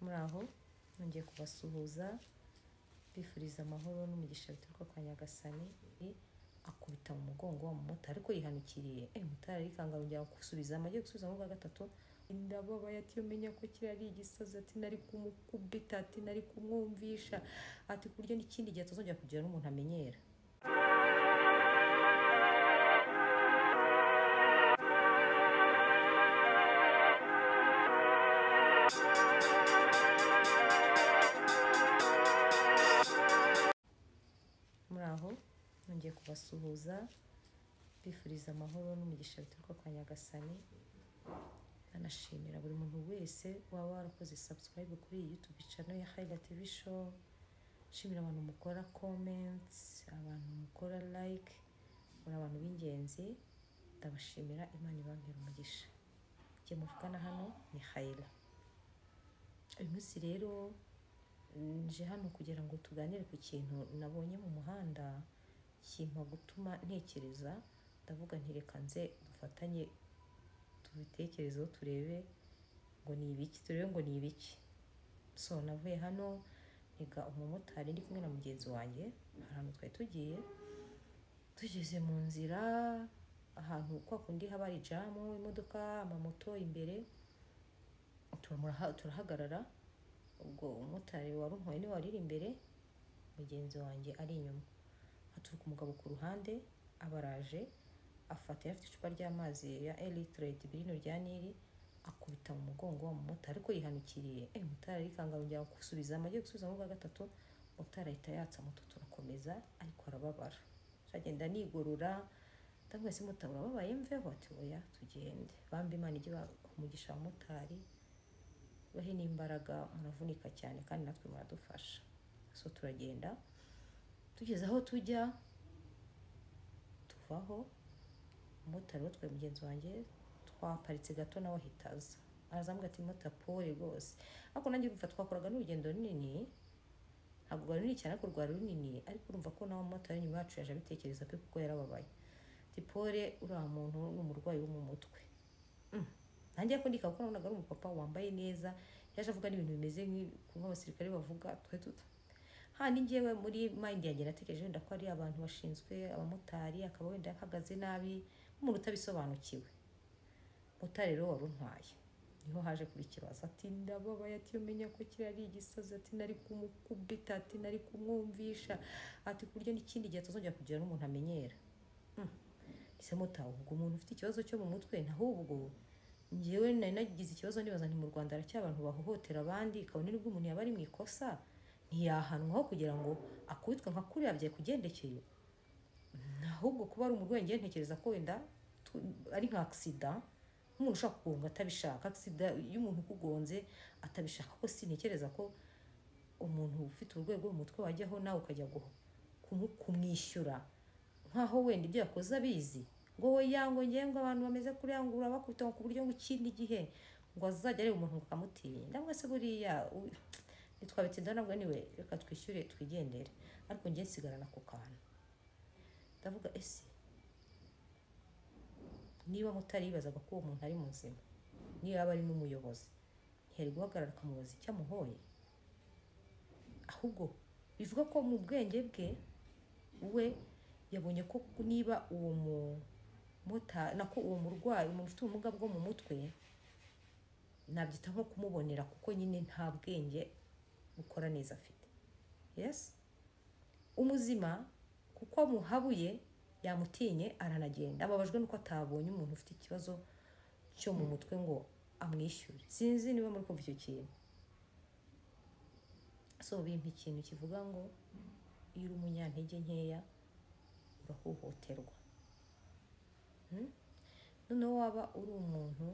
muraho nongeye kubasuhuza bifuriza amahoro n'umugisha bituruka kwa Nyagasani. Akubita mu mugongo wa mumotari ariko yihanukiriye mutari arikanga arongera gusubiza agiye gusubiza mu bwa gatatu. Ndababaye ati umenya ko kiri ari igisazi, ati nari kumukubita, ati nari kumwumvisha, ati kuryo n'ikindi gihe atazongera kugira n'umuntu amenyera. Muraho nongeye kubasuhuza bifuriza amahoro n'umugisha bituruka kwa Nyagasani. Anashimira buri muntu wese waba warakoze subscribe kuri iyi YouTube channel ya Khaila TV Show. Shimira abantu mukora comments, abantu mukora like, muri abantu b'ingenzi. Ndabashimira, Imana ibambere umugisha. Ngiye muvugana hano ni Khaila. Uyu munsi rero nje hano kugira ngo tuganire ku kintu nabonye mu muhanda kimpa gutuma ntekereza. Ndavuga nti reka nze dufatanye tubitekerezo turebe ngo ni ibiki, so navuye hano niga umumotari ndi kumwe na mugenzi wanjye. Ahantu twari tugeze mu nzira, ahantu kwa kundi haba ari jamu, imodoka amamoto imbere, turahagarara. Ubwo umumotari waruntwaye ni wariri imbere, mugenzi wanjye ari inyuma. Haturuka umugabo ku ruhande abaraje afite icupa ry'amazi ya Elitrate birino rya Nili, akubita mu mugongo wa mumotari ariko yihanukiriye mutari arikanga arongera gusubiza agiye gusubiza mu bwa gatatu. Motari ahita yatsa moto, turakomeza ariko arababara. Agenda nigorora, ndamwe se motari urababaye mveho, ati oya tugende. Bambi Imana ijye umugisha motari, bahe n'imbaraga, muravunika cyane kandi natwe muradufasha. So turagenda, tugeze aho tujya, tuvaho umumotari watwaye mugenzi wanjye, twaparitse gato nawe ahitaza arazambwira ati mota pole rwose. Ariko nanjye gufata twakoraga n'urugendo runini, ntabwo rwari runini cyane ariko rwari runini, ariko urumva ko nawe umumotari nyuma yacu yaje abitekereza pe kuko yarababaye. Ati pole uriya muntu n'umurwayi wo mu mutwe. Nanjye ko ndika ko nabonaga ari umupapa wambaye neza, yaje avuga n'ibintu bimeze nk'abasirikare bavuga handi. Ngewe muri mind yanjye natekereje wenda ko ari abantu bashinzwe abamotari, akaba wenda ahagaze nabi umuntu utabisobanukiwe. Motari rero waruntwaye niho haje kuri kibazo, ati ndababaye, ati umenya ko kiri ari igisazi, ati nari kumukubita, ati nari kumwumvisha, ati kuryo n'ikindi gihe atazongera kugira n'umuntu amenyera. Ise motari ubwo umuntu ufite ikibazo cyo mu mutwe, ahubwo ngewe nari nagize ikibazo nibaza nti mu Rwanda abantu bahohotera abandi, kabone nubwo umuntu yaba ari mu ikosa ntiyahanwaho kugira ngo akubitwe nka kuriya byaye kugendekeye. Ahubwo kuba ari umurwayi ngiye ntekereza ko wenda ari nka accident, umuntu ushaka kugonga atabishaka, accident y'umuntu kugonze atabishaka. Ko sintekereza ko umuntu ufite urwego mu mutwe wajyaho nawe ukajya kumwishyura nkaho wenda ibyo yakoze abizi, ngo yango ngengo abantu bameze kuri yangura bakubita ku buryo ngo ikindi gihe ngo azajya ari umuntu ukamutinya. Ndamwe se buriya nitwabitsinda nabwo niwe reka twishyure twigendere. Ariko ngiye nsigarana ku kantu, ndavuga ese niba mutari yibazaga ko uwo muntu ari muzima, niba yaba ari n'umuyobozi, ntiyari guhagarara akamubaza icyo amuhoye? Ahubwo bivuga ko mu bwenge bwe we yabonye ko niba uwo uwo murwayi, umuntu ufite ubumuga bwo mu mutwe, nabyita nko kumubonera kuko nyine nta bwenge ukora neza afite. Yes, umuzima kuko muhabuye yamutinye aranagenda, ababajwe nuko atabonye umuntu ufite ikibazo cyo mu mutwe ngo amwishyure. Sinzi niba muri kumva icyo kintu. So bimpa ikintu kivuga ngo iyo uri umunyantege nkeya urahohoterwa. Noneho waba uri umuntu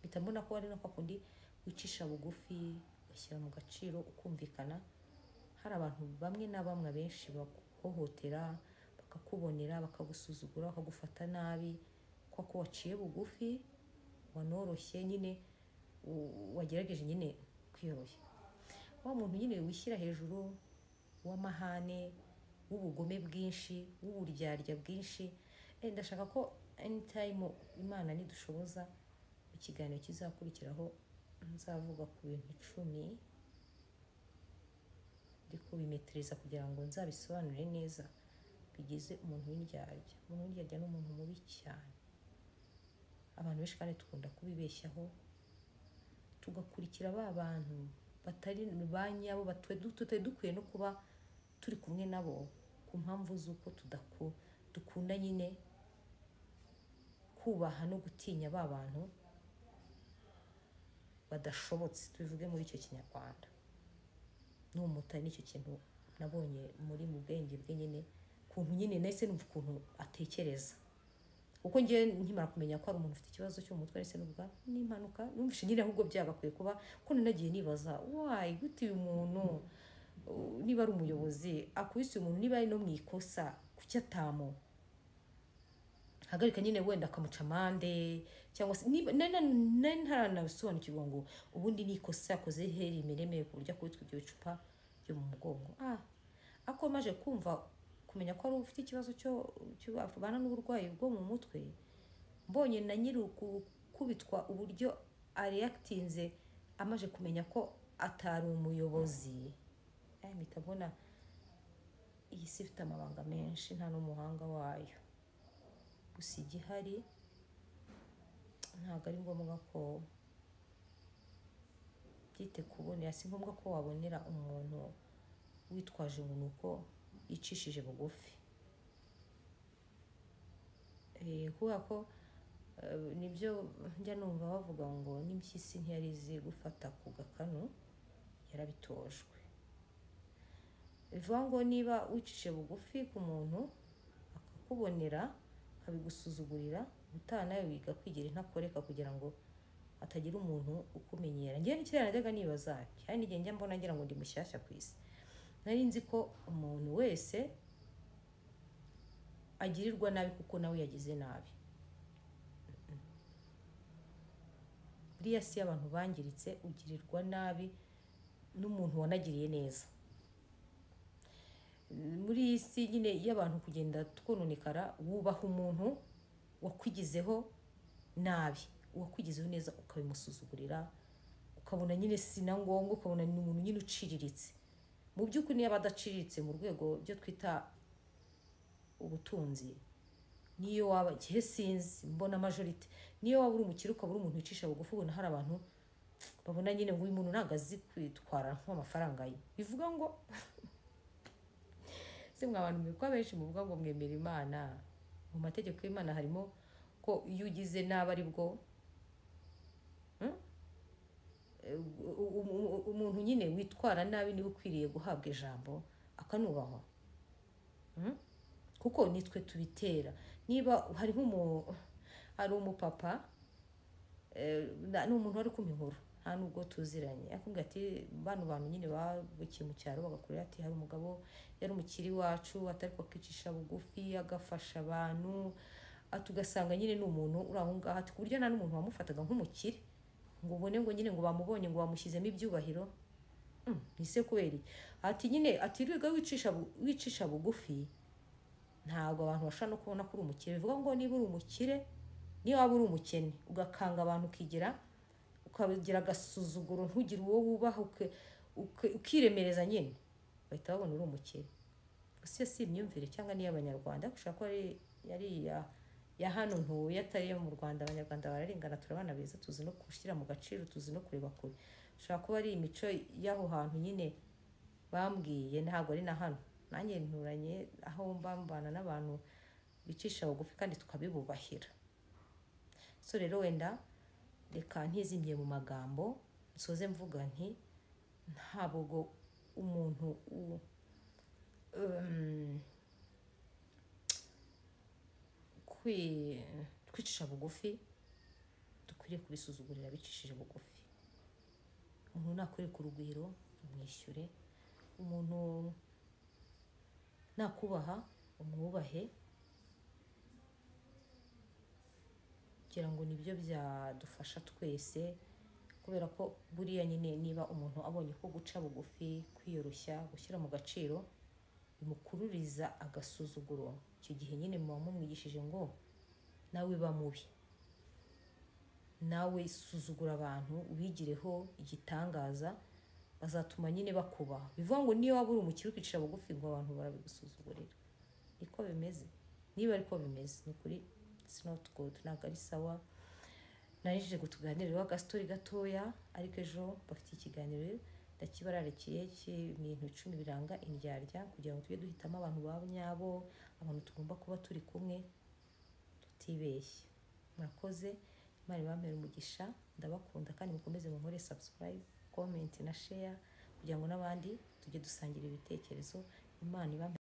bitambona ko ari nako kundi wicisha bugufi, ushyira mu gaciro, ukumvikana. Hari abantu bamwe na bamwe benshi bahohotera, bakakubonera, bakagusuzugura, bakagufata nabi kuko waciye bugufi, wanoroshye nyine, wagerageje nyine kwiyoroshya. Wa muntu nyine wishyira hejuru, w'amahane, w'ubugome bwinshi, w'uburyarya bwinshi. Ndashaka ko anytime Imana nidushoboza ikiganiro kizakurikiraho nzavuga ku bintu 10 ndi kubimetereza kugira ngo nzabisobanure neza bigize umuntu w'indyarya. Umuntu w'indyarya ni umuntu mubi cyane. Abantu benshi kandi tukunda kubibeshyaho tugakurikira ba bantu batari banyabo tutari dukwiye no kuba turi kumwe nabo ku mpamvu z'uko dukunda nyine kubaha no gutinya ba bantu badashobotse, tubivuge muri icyo kinyarwanda. N'umutari nicyo kintu nabonye muri mu bwenge bwe nyine, kuntu nyine nahise numva ukuntu atekereza, kuko ngiye nkimara kumenya ko ari umuntu ufite ikibazo cyo mu mutwe nahise numva n'impanuka, numvise nyine ahubwo byagakwiye kuba ko nanagiye nibaza why gute uyu muntu niba ari umuyobozi akubise umuntu niba ari no mu ikosa kuki hagarika nyine wenda akamuca amande, cyangwa se ntaranabisobanukirwa ngo ubundi ni ikosa yakoze heri imeremeye ku buryo akubitwa ibyo bicupa byo mu mugongo. Akomeje kumenya ko ari ufite ikibazo cyo abana n'uburwayi bwo mu mutwe, mbonye na nyiri ukubitwa uburyo areactinze amaje kumenya ko atari umuyobozi, mpita mbona iyi si ifite amabanga menshi nta n'umuhanga wayo. Gusa igihari ntabwo ari ngombwa ko byite kubonera, si ngombwa ko wabonera umuntu witwaje ngo ni uko yicishije bugufi. Kubera ko nibyo njya numva bavuga ngo n'impyisi ntiyari izi gufata ku gakanu yarabitojwe. Bivuga ngo niba wicishije bugufi ku muntu akakubonera akabigusuzugurira, utaha nawe wiga kwigira intakoreka kugira ngo hatagira umuntu ukumenyera. Njyewe n'ikirere najyaga nibaza cyane igihe njya mbona ngira ngo ndi mushyashya ku isi, nari nzi ko umuntu wese agirirwa nabi kuko nawe yagize nabi. Buriya si abantu bangiritse, ugirirwa nabi n'umuntu wanagiriye neza. Muri iyi si nyine y'abantu kugenda twononekara, wubaha umuntu wakwigizeho nabi, uwakwigizeho neza ukabimusuzugurira, ukabona nyine si na ngombwa, ukabona ni umuntu nyine uciriritse. Mu by'ukuri niba adaciriritse mu rwego byo twita ubutunzi, niyo waba igihe sinzi mbona majorite, niyo waba uri umukire ukaba uri umuntu wicisha bugufi, ubona hari abantu babona nyine ngo uyu muntu ntabwo azi kwitwara nk'amafaranga ye. Bivuga ngo se mwabantu mwiko benshi muvuga ngo mwemera Imana, mu mategeko y'Imana harimo ko iyo ugize nabi ari bwo umuntu nyine witwara nabi niwe ukwiriye guhabwa ijambo akanubahwa. Kuko nitwe tubitera. Niba hari umupapa n'umuntu wari kumpa inkuru, nta nubwo tuziranye, akubwira ati bantu nyine babukiye mu cyaro bagakurira ati hari umugabo yari umukiri wacu atari ko kwicisha bugufi agafasha abantu, tugasanga nyine n'umuntu uri aho ngaho, ati ku buryo nta n'umuntu wamufataga nk'umukire ngo ubone ngo nyine ngo bamubonye ngo bamushyizemo ibyubahiro. Nise kubera ati nyine ati rwiga wicisha bugufi ntabwo abantu bashaka no kubona ko uri umukire. Bivuga ngo niba uri umukire, niba waba uri umukene ugakanga abantu ukagira agasuzuguro, ntugire uwo wubaha, ukiremereza nyine, bahita babona uri umukire. Gusa si imyumvire cyangwa n'iy'Abanyarwanda, gushaka ko yari ya hano ntuye atari yo mu Rwanda. Abanyarwanda bararengana, turabana beza, tuzi no gushyira mu gaciro, tuzi no kureba kure. Ushobora kuba ari imico y'aho hantu nyine bambwiye, ntabwo ari na hano. Nanjye nturanye aho mbana n'abantu bicisha bugufi kandi tukabibubahira. So rero wenda reka ntizimye mu magambo, nsoze mvuga nti ntabwo umuntu kwicisha bugufi dukwiriye kubisuzugurira bicishije bugufi. Umuntu nakore ku rugwiro umwishyure, umuntu nakubaha umwubahe, kugira ngo nibyo byadufasha twese. Kubera ko buriya nyine niba umuntu abonye ko guca bugufi, kwiyoroshya, gushyira mu gaciro bimukururiza agasuzuguro, icyo gihe nyine muba mumwigishije ngo nawe ba mubi, nawe suzugura abantu ubigireho igitangaza, bazatuma nyine bakubaha. Bivuga ngo niyo waba uri umukire ukicisha bugufi ngo abantu barabigusuzugurira. Niko bimeze. Niba ariko bimeze ni kuri it's not good, ntabwo ari sawa. Narije kutuganirira agastori gatoya, ariko ejo bafite ikiganiro ndakibararikiye cy'ibintu 10 biranga indyarya, kugira ngo tujye duhitamo abantu b'abanyabo, abantu tugomba kuba turi kumwe tutibeshye. Murakoze, Imana ibampere umugisha, ndabakunda kandi mukomeze munkore subscribe, comment na share kugira ngo n'abandi tujye dusangira ibitekerezo. Imana ibampere